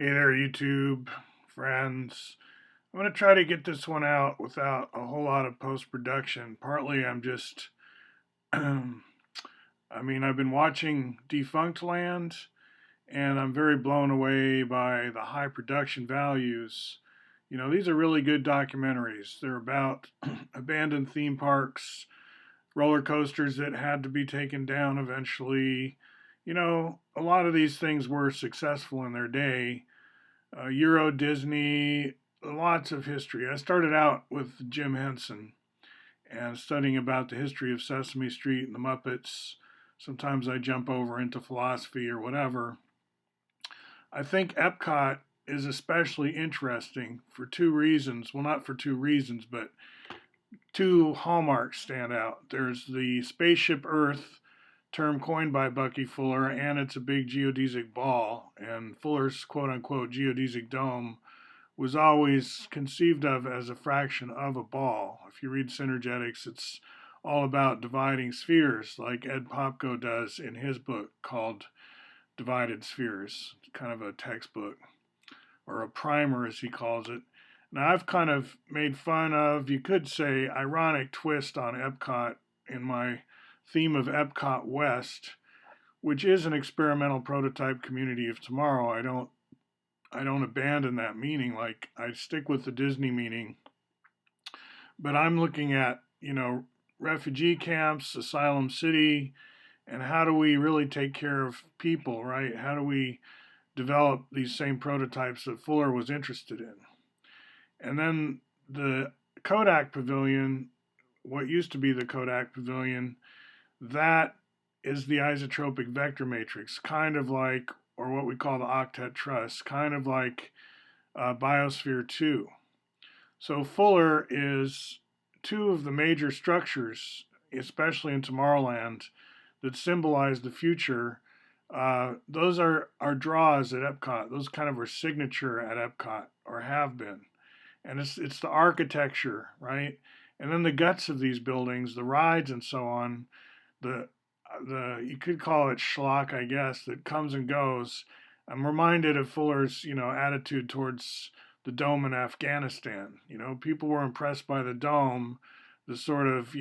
Hey there, YouTube friends. I'm going to try to get this one out without a whole lot of post production. Partly, I'm just, I've been watching Defunctland and I'm very blown away by the high production values. These are really good documentaries. They're about abandoned theme parks, roller coasters that had to be taken down eventually. A lot of these things were successful in their day. Euro Disney, lots of history. I started out with Jim Henson and studying about the history of Sesame Street and the Muppets. Sometimes I jump over into philosophy or whatever. I think Epcot is especially interesting for two reasons. Well, not for two reasons, but two hallmarks stand out. There's the Spaceship Earth, term coined by Bucky Fuller, and it's a big geodesic ball. And Fuller's quote unquote geodesic dome was always conceived of as a fraction of a ball. If you read Synergetics, it's all about dividing spheres, like Ed Popko does in his book called Divided Spheres, kind of a textbook, or a primer as he calls it. Now, I've kind of made fun of, you could say, ironic twist on Epcot in my theme of Epcot West, which is an experimental prototype community of tomorrow. I don't abandon that meaning. Like, I stick with the Disney meaning, but I'm looking at, refugee camps, Asylum City, and how do we really take care of people, right? How do we develop these same prototypes that Fuller was interested in? And then the Kodak Pavilion, what used to be the Kodak Pavilion, that is the isotropic vector matrix, kind of like, or what we call the octet truss, kind of like Biosphere 2. So Fuller is two of the major structures, especially in Tomorrowland, that symbolize the future. Those are draws at Epcot. Those kind of are signature at Epcot, or have been. And it's the architecture, right? And then the guts of these buildings, the rides and so on, the you could call it schlock, I guess, that comes and goes. I'm reminded of Fuller's, attitude towards the dome in Afghanistan. People were impressed by the dome, the sort of,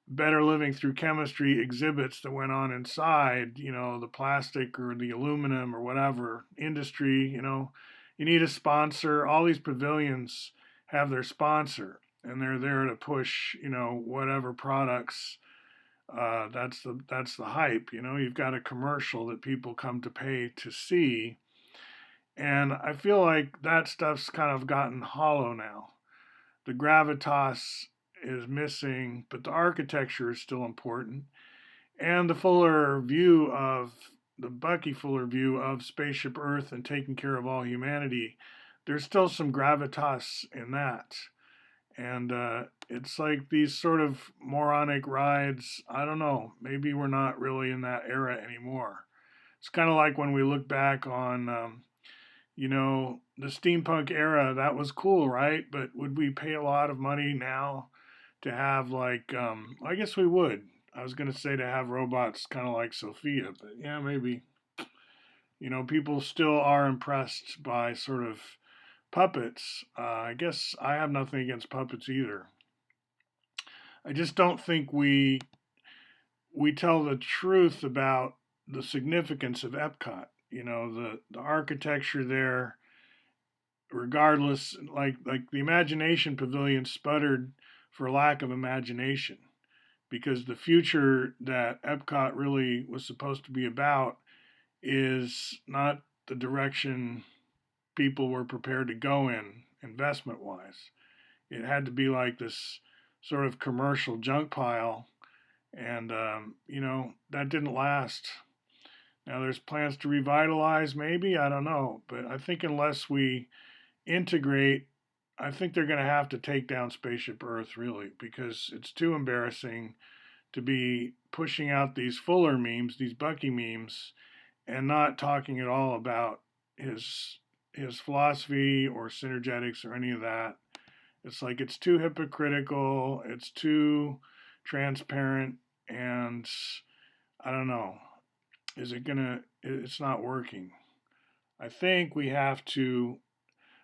better living through chemistry exhibits that went on inside, the plastic or the aluminum or whatever industry, you need a sponsor. All these pavilions have their sponsor and they're there to push, whatever products. That's the hype. You've got a commercial that people come to pay to see, and I feel like that stuff's kind of gotten hollow now. The gravitas is missing, but the architecture is still important. And the Bucky Fuller view of Spaceship Earth and taking care of all humanity, there's still some gravitas in that. And it's like these sort of moronic rides. I don't know. Maybe we're not really in that era anymore. It's kind of like when we look back on, the steampunk era. That was cool, right? But would we pay a lot of money now to have, like, I guess we would. I was going to say to have robots kind of like Sophia, but yeah, maybe. People still are impressed by sort of puppets. I guess I have nothing against puppets either. I just don't think we tell the truth about the significance of Epcot. The architecture there, regardless, like the Imagination Pavilion sputtered for lack of imagination, because the future that Epcot really was supposed to be about is not the direction people were prepared to go in investment wise. It had to be like this sort of commercial junk pile, and that didn't last. Now there's plans to revitalize, maybe, I don't know, but I think unless we integrate, I think they're going to have to take down Spaceship Earth, really, because it's too embarrassing to be pushing out these Fuller memes, these Bucky memes, and not talking at all about his philosophy or synergetics or any of that. It's like it's too hypocritical, it's too transparent, and I don't know. Is it gonna? It's not working. I think we have to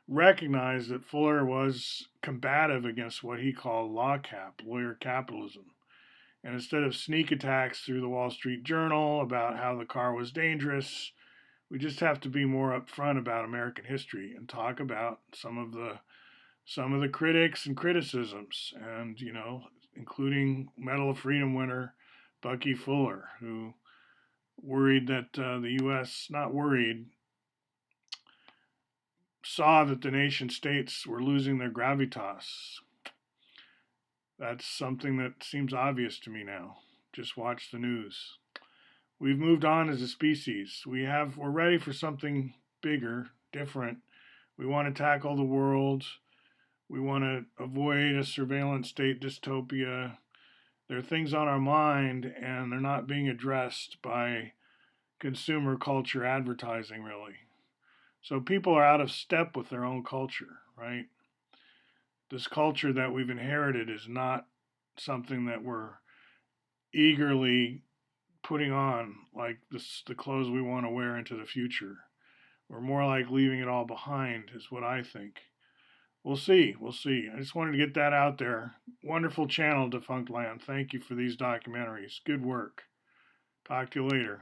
recognize that Fuller was combative against what he called lawyer capitalism. And instead of sneak attacks through the Wall Street Journal about how the car was dangerous, we just have to be more upfront about American history and talk about some of the critics and criticisms, and including Medal of Freedom winner Bucky Fuller, who worried that the U.S. not worried saw that the nation states were losing their gravitas. That's something that seems obvious to me now. Just watch the news. We've moved on as a species. We're ready for something bigger, different. We want to tackle the world. We want to avoid a surveillance state dystopia. There are things on our mind, and they're not being addressed by consumer culture advertising, really. So people are out of step with their own culture, right? This culture that we've inherited is not something that we're eagerly putting on like the clothes we want to wear into the future. We're more like leaving it all behind, is what I think. We'll see. We'll see. I just wanted to get that out there. Wonderful channel, Defunctland. Thank you for these documentaries. Good work. Talk to you later.